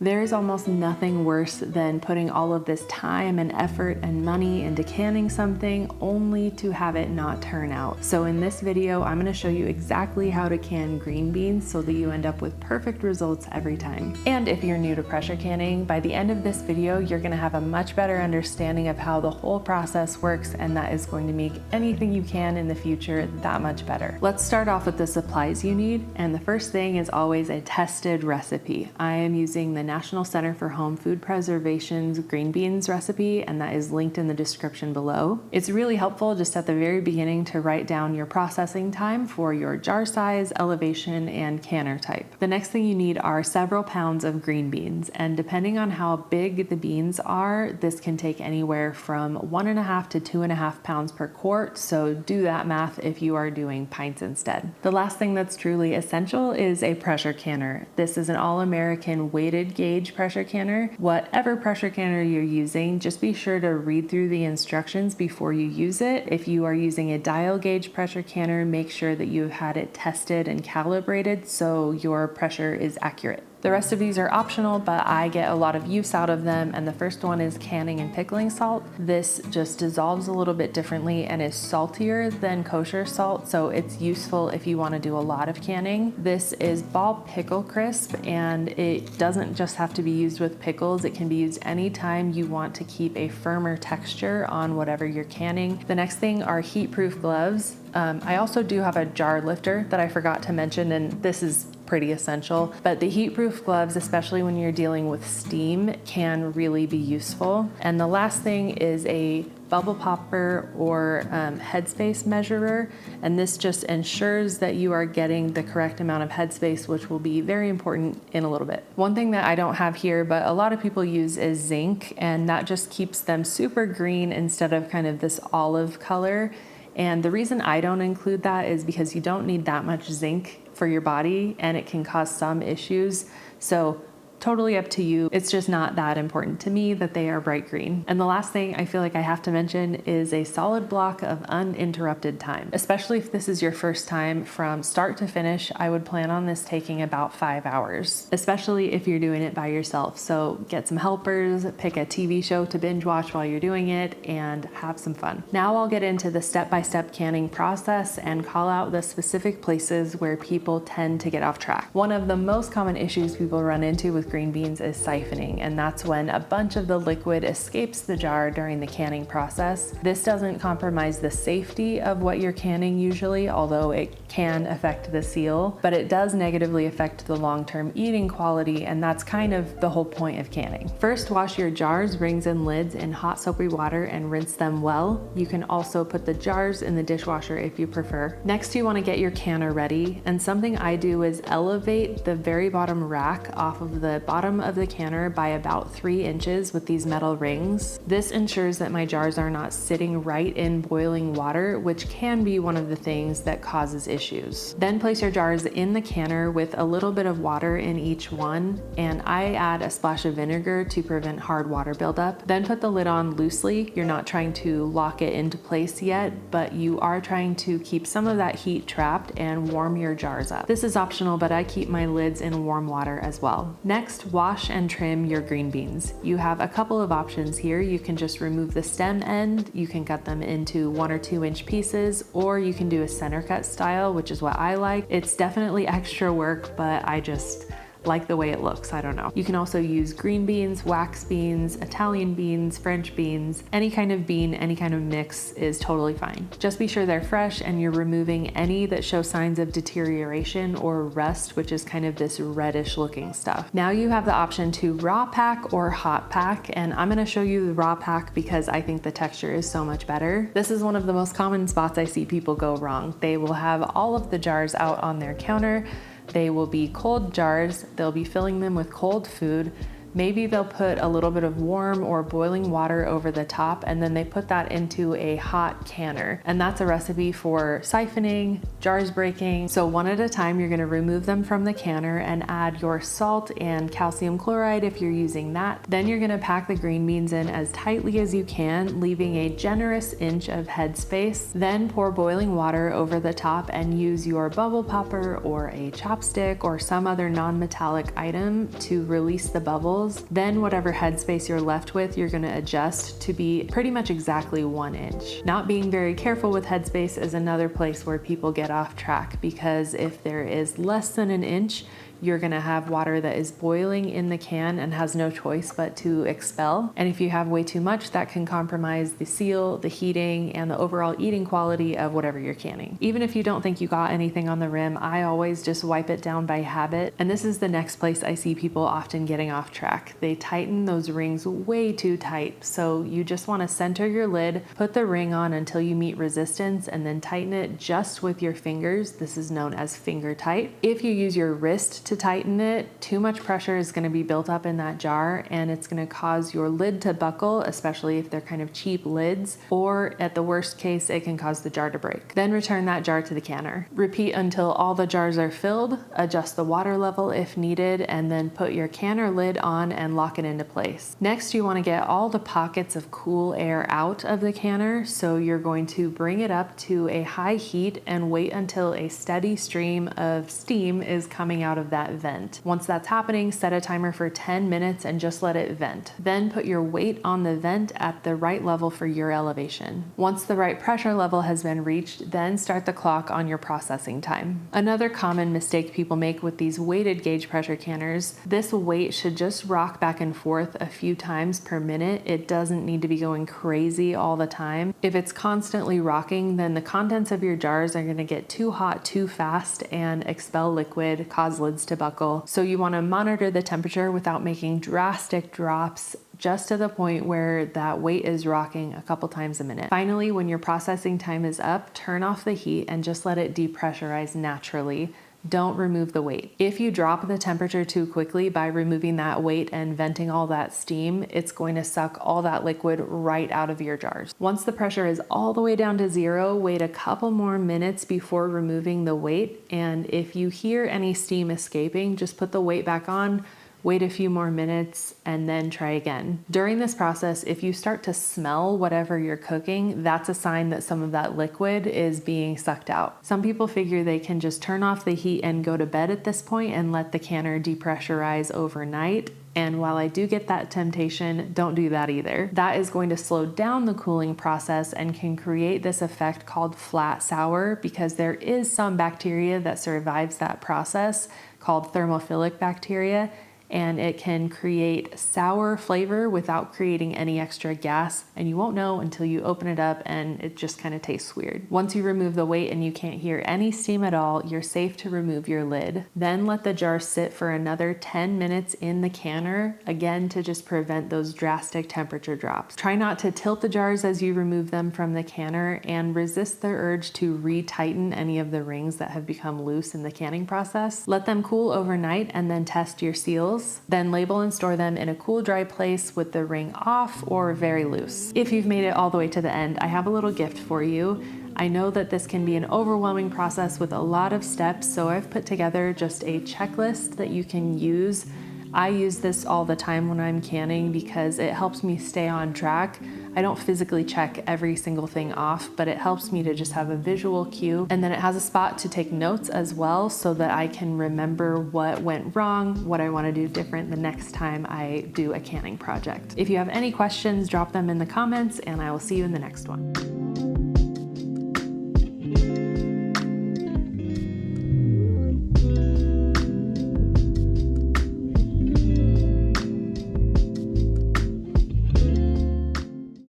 There is almost nothing worse than putting all of this time and effort and money into canning something only to have it not turn out. So in this video, I'm gonna show you exactly how to can green beans so that you end up with perfect results every time. And if you're new to pressure canning, by the end of this video, you're gonna have a much better understanding of how the whole process works, and that is going to make anything you can in the future that much better. Let's start off with the supplies you need, and the first thing is always a tested recipe. I am using the National Center for Home Food Preservation's green beans recipe, and that is linked in the description below. It's really helpful just at the very beginning to write down your processing time for your jar size, elevation, and canner type. The next thing you need are several pounds of green beans, and depending on how big the beans are, this can take anywhere from 1.5 to 2.5 pounds per quart, so do that math if you are doing pints instead. The last thing that's truly essential is a pressure canner. This is an All-American weighted gauge pressure canner. Whatever pressure canner you're using, just be sure to read through the instructions before you use it. If you are using a dial gauge pressure canner, make sure that you've had it tested and calibrated so your pressure is accurate. The rest of these are optional, but I get a lot of use out of them, and the first one is canning and pickling salt. This just dissolves a little bit differently and is saltier than kosher salt, so it's useful if you want to do a lot of canning. This is Ball Pickle Crisp, and it doesn't just have to be used with pickles. It can be used anytime you want to keep a firmer texture on whatever you're canning. The next thing are heat-proof gloves. I also do have a jar lifter that I forgot to mention, and this is pretty essential, but the heat-proof gloves, especially when you're dealing with steam, can really be useful. And the last thing is a bubble popper or headspace measurer, and this just ensures that you are getting the correct amount of headspace, which will be very important in a little bit. One thing that I don't have here, but a lot of people use, is zinc, and that just keeps them super green instead of kind of this olive color. And the reason I don't include that is because you don't need that much zinc for your body, and it can cause some issues. So totally up to you. It's just not that important to me that they are bright green. And the last thing I feel like I have to mention is a solid block of uninterrupted time. Especially if this is your first time, from start to finish, I would plan on this taking about 5 hours, especially if you're doing it by yourself. So get some helpers, pick a TV show to binge watch while you're doing it, and have some fun. Now I'll get into the step-by-step canning process and call out the specific places where people tend to get off track. One of the most common issues people run into with green beans is siphoning, and that's when a bunch of the liquid escapes the jar during the canning process. This doesn't compromise the safety of what you're canning usually, although it can affect the seal, but it does negatively affect the long-term eating quality, and that's kind of the whole point of canning. First, wash your jars, rings, and lids in hot soapy water and rinse them well. You can also put the jars in the dishwasher if you prefer. Next, you want to get your canner ready, and something I do is elevate the very bottom rack off of the bottom of the canner by about 3 inches with these metal rings. This ensures that my jars are not sitting right in boiling water, which can be one of the things that causes issues. Then place your jars in the canner with a little bit of water in each one, and I add a splash of vinegar to prevent hard water buildup. Then put the lid on loosely. You're not trying to lock it into place yet, but you are trying to keep some of that heat trapped and warm your jars up. This is optional, but I keep my lids in warm water as well. Next, wash and trim your green beans. You have a couple of options here. You can just remove the stem end, you can cut them into 1 or 2 inch pieces, or you can do a center cut style, which is what I like. It's definitely extra work, but I just like the way it looks. I don't know. You can also use green beans, wax beans, Italian beans, French beans. Any kind of bean, any kind of mix is totally fine. Just be sure they're fresh and you're removing any that show signs of deterioration or rust, which is kind of this reddish looking stuff. Now you have the option to raw pack or hot pack, and I'm gonna show you the raw pack because I think the texture is so much better. This is one of the most common spots I see people go wrong. They will have all of the jars out on their counter. They will be cold jars. They'll be filling them with cold food. Maybe they'll put a little bit of warm or boiling water over the top, and then they put that into a hot canner. And that's a recipe for siphoning, jars breaking. So one at a time, you're gonna remove them from the canner and add your salt and calcium chloride if you're using that. Then you're gonna pack the green beans in as tightly as you can, leaving a generous inch of headspace. Then pour boiling water over the top and use your bubble popper or a chopstick or some other non-metallic item to release the bubbles. Then whatever headspace you're left with, you're gonna adjust to be pretty much exactly 1 inch. Not being very careful with headspace is another place where people get off track, because if there is less than 1 inch, you're gonna have water that is boiling in the can and has no choice but to expel. And if you have way too much, that can compromise the seal, the heating, and the overall eating quality of whatever you're canning. Even if you don't think you got anything on the rim, I always just wipe it down by habit. And this is the next place I see people often getting off track. They tighten those rings way too tight. So you just wanna center your lid, put the ring on until you meet resistance, and then tighten it just with your fingers. This is known as finger tight. If you use your wrist to tighten it, too much pressure is going to be built up in that jar, and it's going to cause your lid to buckle, especially if they're kind of cheap lids, or at the worst case, it can cause the jar to break. Then return that jar to the canner. Repeat until all the jars are filled, adjust the water level if needed, and then put your canner lid on and lock it into place. Next, you want to get all the pockets of cool air out of the canner, so you're going to bring it up to a high heat and wait until a steady stream of steam is coming out of that vent. Once that's happening, set a timer for 10 minutes and just let it vent. Then put your weight on the vent at the right level for your elevation. Once the right pressure level has been reached, then start the clock on your processing time. Another common mistake people make with these weighted gauge pressure canners, this weight should just rock back and forth a few times per minute. It doesn't need to be going crazy all the time. If it's constantly rocking, then the contents of your jars are going to get too hot too fast and expel liquid, cause lids to buckle. So you want to monitor the temperature without making drastic drops, just to the point where that weight is rocking a couple times a minute. Finally, when your processing time is up, turn off the heat and just let it depressurize naturally. Don't remove the weight. If you drop the temperature too quickly by removing that weight and venting all that steam, it's going to suck all that liquid right out of your jars. Once the pressure is all the way down to 0, wait a couple more minutes before removing the weight. And if you hear any steam escaping, just put the weight back on, wait a few more minutes, and then try again. During this process, if you start to smell whatever you're cooking, that's a sign that some of that liquid is being sucked out. Some people figure they can just turn off the heat and go to bed at this point and let the canner depressurize overnight. And while I do get that temptation, don't do that either. That is going to slow down the cooling process and can create this effect called flat sour, because there is some bacteria that survives that process called thermophilic bacteria, and it can create sour flavor without creating any extra gas, and you won't know until you open it up and it just kind of tastes weird. Once you remove the weight and you can't hear any steam at all, you're safe to remove your lid. Then let the jar sit for another 10 minutes in the canner, again to just prevent those drastic temperature drops. Try not to tilt the jars as you remove them from the canner, and resist the urge to re-tighten any of the rings that have become loose in the canning process. Let them cool overnight and then test your seals. Then label and store them in a cool, dry place with the ring off or very loose. If you've made it all the way to the end, I have a little gift for you. I know that this can be an overwhelming process with a lot of steps, so I've put together just a checklist that you can use. I use this all the time when I'm canning because it helps me stay on track. I don't physically check every single thing off, but it helps me to just have a visual cue. And then it has a spot to take notes as well, so that I can remember what went wrong, what I want to do different the next time I do a canning project. If you have any questions, drop them in the comments, and I will see you in the next one.